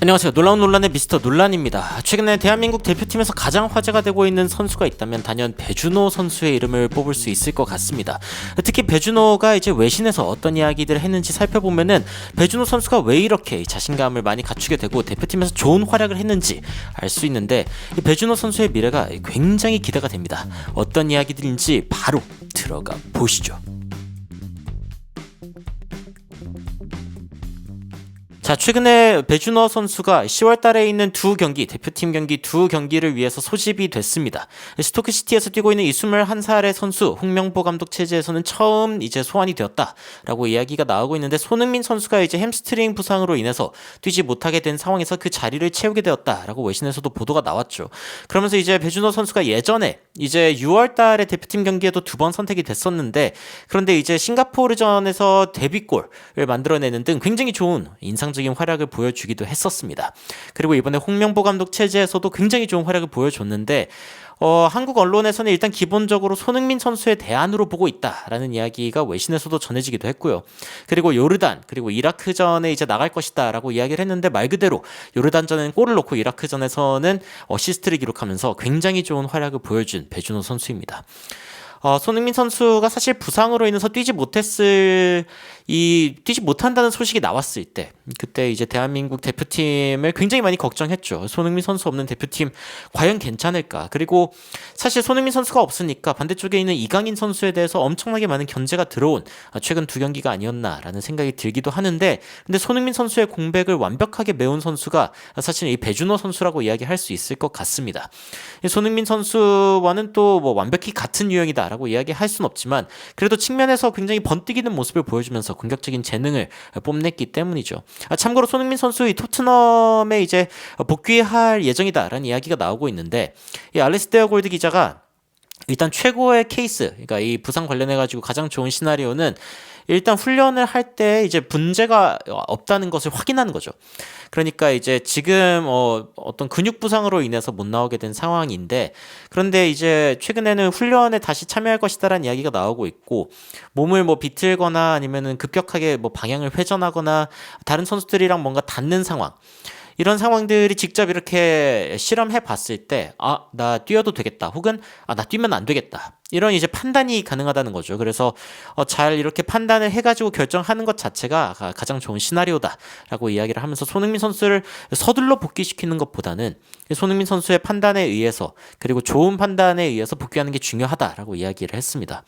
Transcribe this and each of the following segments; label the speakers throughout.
Speaker 1: 안녕하세요. 놀라운 논란의 미스터 논란입니다. 최근에 대한민국 대표팀에서 가장 화제가 되고 있는 선수가 있다면 단연 배준호 선수의 이름을 뽑을 수 있을 것 같습니다. 특히 배준호가 이제 외신에서 어떤 이야기들을 했는지 살펴보면은 배준호 선수가 왜 이렇게 자신감을 많이 갖추게 되고 대표팀에서 좋은 활약을 했는지 알 수 있는데, 이 배준호 선수의 미래가 굉장히 기대가 됩니다. 어떤 이야기들인지 바로 들어가 보시죠. 자, 최근에 배준호 선수가 10월 달에 있는 대표팀 경기 두 경기를 위해서 소집이 됐습니다. 스토크시티에서 뛰고 있는 이 21살의 선수, 홍명보 감독 체제에서는 처음 이제 소환이 되었다라고 이야기가 나오고 있는데, 손흥민 선수가 이제 햄스트링 부상으로 인해서 뛰지 못하게 된 상황에서 그 자리를 채우게 되었다라고 외신에서도 보도가 나왔죠. 그러면서 이제 배준호 선수가 예전에 이제 6월 달에 대표팀 경기에도 2번 선택이 됐었는데, 그런데 이제 싱가포르전에서 데뷔골을 만들어내는 등 굉장히 좋은 인상적인 활약을 보여주기도 했었습니다. 그리고 이번에 홍명보 감독 체제에서도 굉장히 좋은 활약을 보여줬는데, 한국 언론에서는 일단 기본적으로 손흥민 선수의 대안으로 보고 있다라는 이야기가 외신에서도 전해지기도 했고요. 그리고 요르단 그리고 이라크전에 이제 나갈 것이다라고 이야기를 했는데, 말 그대로 요르단전에는 골을 넣고 이라크전에서는 어시스트를 기록하면서 굉장히 좋은 활약을 보여준 배준호 선수입니다. 손흥민 선수가 사실 부상으로 인해서 뛰지 못한다는 소식이 나왔을 때, 그때 이제 대한민국 대표팀을 굉장히 많이 걱정했죠. 손흥민 선수 없는 대표팀 과연 괜찮을까? 그리고 사실 손흥민 선수가 없으니까 반대쪽에 있는 이강인 선수에 대해서 엄청나게 많은 견제가 들어온 최근 두 경기가 아니었나라는 생각이 들기도 하는데, 근데 손흥민 선수의 공백을 완벽하게 메운 선수가 사실 이 배준호 선수라고 이야기할 수 있을 것 같습니다. 손흥민 선수와는 또 뭐 완벽히 같은 유형이다 라고 이야기할 수는 없지만, 그래도 측면에서 굉장히 번뜩이는 모습을 보여주면서 공격적인 재능을 뽐냈기 때문이죠. 참고로 손흥민 선수 이 토트넘에 이제 복귀할 예정이다라는 이야기가 나오고 있는데, 이 알리스테어 골드 기자가 일단 최고의 케이스, 그러니까 이 부상 관련해가지고 가장 좋은 시나리오는 일단 훈련을 할 때 이제 문제가 없다는 것을 확인하는 거죠. 그러니까 이제 지금 어떤 근육 부상으로 인해서 못 나오게 된 상황인데, 그런데 이제 최근에는 훈련에 다시 참여할 것이다라는 이야기가 나오고 있고, 몸을 뭐 비틀거나 아니면은 급격하게 뭐 방향을 회전하거나 다른 선수들이랑 뭔가 닿는 상황, 이런 상황들이 직접 이렇게 실험해 봤을 때, 나 뛰어도 되겠다, 혹은 나 뛰면 안 되겠다, 이런 이제 판단이 가능하다는 거죠. 그래서 잘 이렇게 판단을 해가지고 결정하는 것 자체가 가장 좋은 시나리오다라고 이야기를 하면서, 손흥민 선수를 서둘러 복귀시키는 것보다는 손흥민 선수의 판단에 의해서, 그리고 좋은 판단에 의해서 복귀하는 게 중요하다라고 이야기를 했습니다.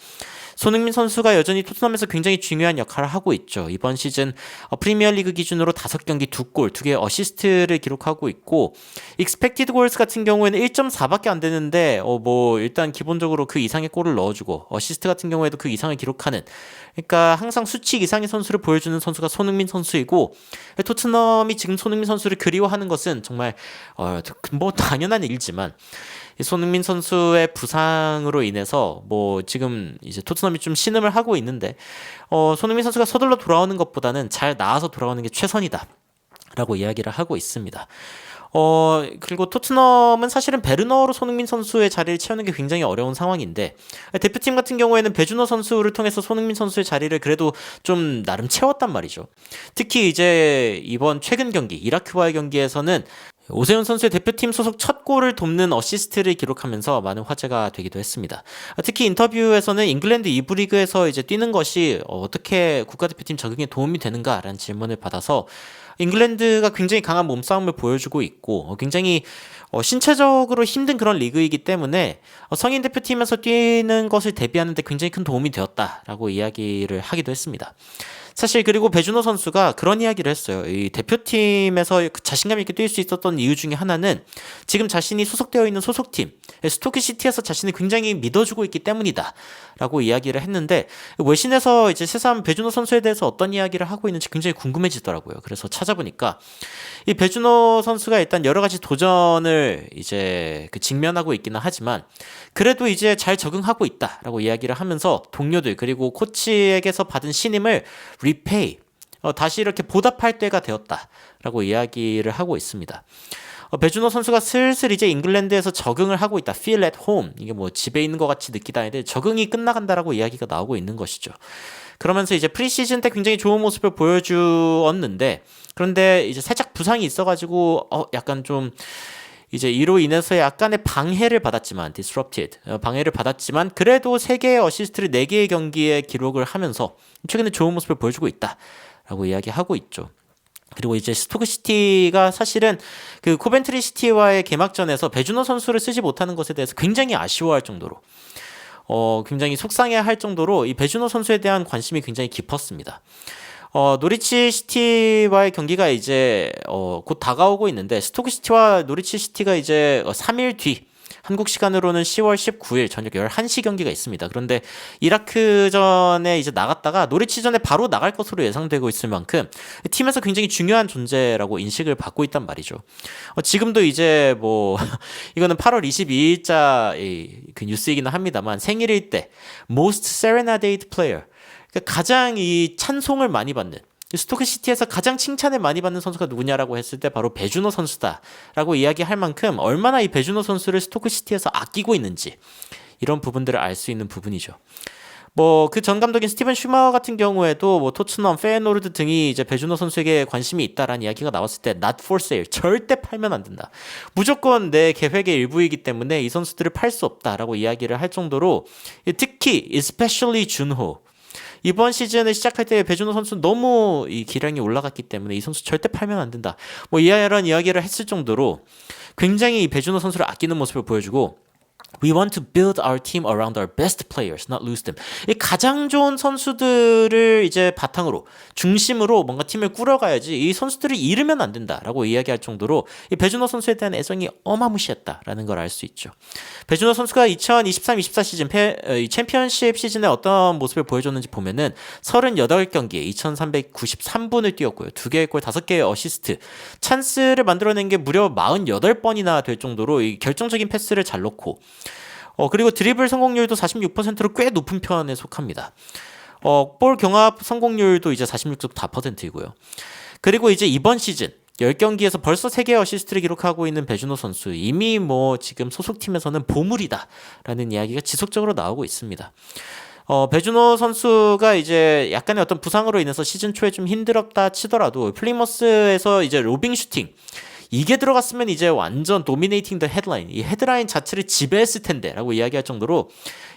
Speaker 1: 손흥민 선수가 여전히 토트넘에서 굉장히 중요한 역할을 하고 있죠. 이번 시즌 프리미어리그 기준으로 5경기 2골, 2개의 어시스트를 기록하고 있고, 익스펙티드 골스 같은 경우에는 1.4밖에 안 되는데 뭐 일단 기본적으로 그 이상의 골을 넣어주고, 어시스트 같은 경우에도 그 이상을 기록하는, 그러니까 항상 수치 이상의 선수를 보여주는 선수가 손흥민 선수이고, 토트넘이 지금 손흥민 선수를 그리워하는 것은 정말 뭐 당연한 일이지만, 손흥민 선수의 부상으로 인해서 뭐 지금 이제 토트넘이 좀 신음을 하고 있는데, 손흥민 선수가 서둘러 돌아오는 것보다는 잘 나아서 돌아오는 게 최선이다 라고 이야기를 하고 있습니다. 그리고 토트넘은 사실은 베르너로 손흥민 선수의 자리를 채우는 게 굉장히 어려운 상황인데, 대표팀 같은 경우에는 배준호 선수를 통해서 손흥민 선수의 자리를 그래도 좀 나름 채웠단 말이죠. 특히 이제 이번 최근 경기, 이라크와의 경기에서는 오세훈 선수의 대표팀 소속 첫 골을 돕는 어시스트를 기록하면서 많은 화제가 되기도 했습니다. 특히 인터뷰에서는 잉글랜드 2부 리그에서 이제 뛰는 것이 어떻게 국가대표팀 적응에 도움이 되는가라는 질문을 받아서, 잉글랜드가 굉장히 강한 몸싸움을 보여주고 있고 굉장히 신체적으로 힘든 그런 리그이기 때문에 성인 대표팀에서 뛰는 것을 대비하는 데 굉장히 큰 도움이 되었다라고 이야기를 하기도 했습니다. 사실 그리고 배준호 선수가 그런 이야기를 했어요. 이 대표팀에서 자신감 있게 뛸 수 있었던 이유 중에 하나는 지금 자신이 소속되어 있는 소속팀 스토크시티에서 자신을 굉장히 믿어주고 있기 때문이다 라고 이야기를 했는데, 외신에서 이제 새삼 배준호 선수에 대해서 어떤 이야기를 하고 있는지 굉장히 궁금해지더라고요. 그래서 찾아보니까 이 배준호 선수가 일단 여러 가지 도전을 이제 직면하고 있기는 하지만, 그래도 이제 잘 적응하고 있다라고 이야기를 하면서 동료들 그리고 코치에게서 받은 신임을 리페이, 다시 이렇게 보답할 때가 되었다라고 이야기를 하고 있습니다. 배준호 선수가 슬슬 이제 잉글랜드에서 적응을 하고 있다. Feel at home. 이게 뭐 집에 있는 것 같이 느끼다. 적응이 끝나간다라고 이야기가 나오고 있는 것이죠. 그러면서 이제 프리시즌 때 굉장히 좋은 모습을 보여주었는데 그런데 이제 살짝 부상이 있어가지고 약간 좀 이제 이로 인해서 약간의 방해를 받았지만 disrupted 방해를 받았지만 그래도 3개의 어시스트를 4개의 경기에 기록을 하면서 최근에 좋은 모습을 보여주고 있다라고 이야기하고 있죠. 그리고 이제 스토크시티가 사실은 그 코벤트리 시티와의 개막전에서 배준호 선수를 쓰지 못하는 것에 대해서 굉장히 아쉬워할 정도로 굉장히 속상해할 정도로 이 배준호 선수에 대한 관심이 굉장히 깊었습니다. 노리치 시티와의 경기가 이제 곧 다가오고 있는데 스토크 시티와 노리치 시티가 이제 3일 뒤 한국 시간으로는 10월 19일 저녁 11시 경기가 있습니다. 그런데 이라크전에 이제 나갔다가 노리치전에 바로 나갈 것으로 예상되고 있을 만큼 팀에서 굉장히 중요한 존재라고 인식을 받고 있단 말이죠. 지금도 이제 뭐 이거는 8월 22일자 그 뉴스이기는 합니다만 생일일 때 Most Serenaded Player 가장 이 찬송을 많이 받는 스토크시티에서 가장 칭찬을 많이 받는 선수가 누구냐라고 했을 때 바로 배준호 선수다라고 이야기할 만큼 얼마나 이 배준호 선수를 스토크시티에서 아끼고 있는지 이런 부분들을 알 수 있는 부분이죠. 뭐 그 전 감독인 스티븐 슈마워 같은 경우에도 뭐 토트넘, 페예노르드 등이 이제 배준호 선수에게 관심이 있다라는 이야기가 나왔을 때 not for sale 절대 팔면 안 된다. 무조건 내 계획의 일부이기 때문에 이 선수들을 팔 수 없다라고 이야기를 할 정도로 특히 especially 준호 이번 시즌을 시작할 때 배준호 선수는 너무 이 기량이 올라갔기 때문에 이 선수 절대 팔면 안 된다. 뭐 이런 이야기를 했을 정도로 굉장히 배준호 선수를 아끼는 모습을 보여주고 We want to build our team around our best players, not lose them. 이 가장 좋은 선수들을 이제 바탕으로 중심으로 뭔가 팀을 꾸려가야지 이 선수들을 잃으면 안 된다라고 이야기할 정도로 이 배준호 선수에 대한 애정이 어마무시했다라는 걸 알 수 있죠. 배준호 선수가 2023-24 시즌 챔피언십 시즌에 어떤 모습을 보여줬는지 보면은 38경기에 2393분을 뛰었고요. 2개의 골, 5개의 어시스트, 찬스를 만들어낸 게 무려 48번이나 될 정도로 이 결정적인 패스를 잘 넣고 그리고 드리블 성공률도 46%로 꽤 높은 편에 속합니다. 볼 경합 성공률도 이제 46.4%이고요. 그리고 이제 이번 시즌 10경기에서 벌써 3개의 어시스트를 기록하고 있는 배준호 선수 이미 뭐 지금 소속팀에서는 보물이다라는 이야기가 지속적으로 나오고 있습니다. 배준호 선수가 이제 약간의 어떤 부상으로 인해서 시즌 초에 좀 힘들었다 치더라도 플리머스에서 이제 로빙 슈팅 이게 들어갔으면 이제 완전 dominating the headline, 이 헤드라인 자체를 지배했을 텐데 라고 이야기할 정도로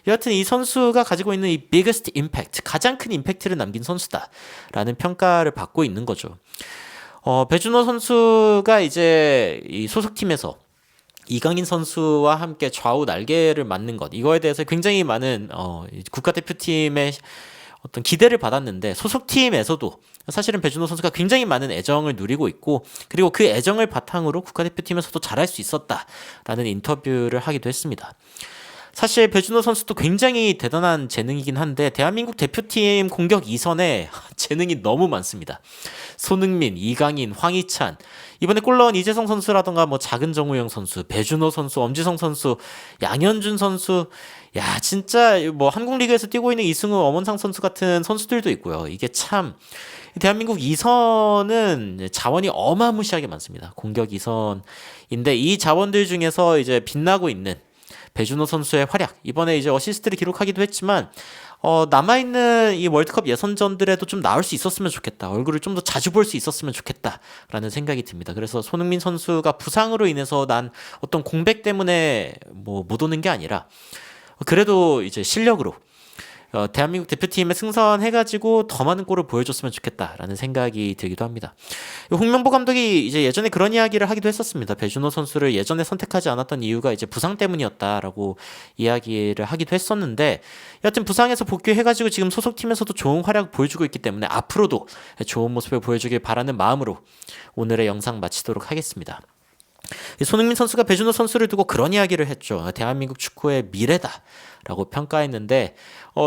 Speaker 1: 여하튼 이 선수가 가지고 있는 이 biggest impact, 가장 큰 임팩트를 남긴 선수다 라는 평가를 받고 있는 거죠. 배준호 선수가 이제 이 소속팀에서 이강인 선수와 함께 좌우 날개를 맞는 것, 이거에 대해서 굉장히 많은 국가대표팀의 어떤 기대를 받았는데 소속팀에서도 사실은 배준호 선수가 굉장히 많은 애정을 누리고 있고 그리고 그 애정을 바탕으로 국가대표팀에서도 잘할 수 있었다라는 인터뷰를 하기도 했습니다. 사실 배준호 선수도 굉장히 대단한 재능이긴 한데 대한민국 대표팀 공격 2선에 재능이 너무 많습니다. 손흥민, 이강인, 황희찬, 이번에 골 넣은 이재성 선수라던가 뭐 작은 정우영 선수, 배준호 선수, 엄지성 선수, 양현준 선수, 야 진짜 뭐 한국 리그에서 뛰고 있는 이승우, 엄원상 선수 같은 선수들도 있고요. 이게 참 대한민국 2선은 자원이 어마무시하게 많습니다. 공격 2선인데 이 자원들 중에서 이제 빛나고 있는 배준호 선수의 활약, 이번에 이제 어시스트를 기록하기도 했지만 남아있는 이 월드컵 예선전들에도 좀 나올 수 있었으면 좋겠다. 얼굴을 좀 더 자주 볼 수 있었으면 좋겠다라는 생각이 듭니다. 그래서 손흥민 선수가 부상으로 인해서 난 어떤 공백 때문에 뭐 못 오는 게 아니라 그래도 이제 실력으로 대한민국 대표팀에 승선해가지고 더 많은 골을 보여줬으면 좋겠다라는 생각이 들기도 합니다. 홍명보 감독이 이제 예전에 그런 이야기를 하기도 했었습니다. 배준호 선수를 예전에 선택하지 않았던 이유가 이제 부상 때문이었다라고 이야기를 하기도 했었는데 여하튼 부상에서 복귀해가지고 지금 소속팀에서도 좋은 활약 보여주고 있기 때문에 앞으로도 좋은 모습을 보여주길 바라는 마음으로 오늘의 영상 마치도록 하겠습니다. 손흥민 선수가 배준호 선수를 두고 그런 이야기를 했죠. 대한민국 축구의 미래다라고 평가했는데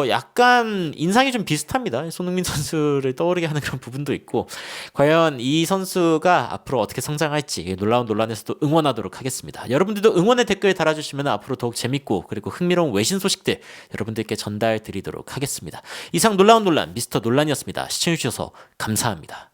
Speaker 1: 약간 인상이 좀 비슷합니다. 손흥민 선수를 떠오르게 하는 그런 부분도 있고 과연 이 선수가 앞으로 어떻게 성장할지 놀라운 논란에서도 응원하도록 하겠습니다. 여러분들도 응원의 댓글 달아주시면 앞으로 더욱 재밌고 그리고 흥미로운 외신 소식들 여러분들께 전달 드리도록 하겠습니다. 이상 놀라운 논란 미스터 논란이었습니다. 시청해주셔서 감사합니다.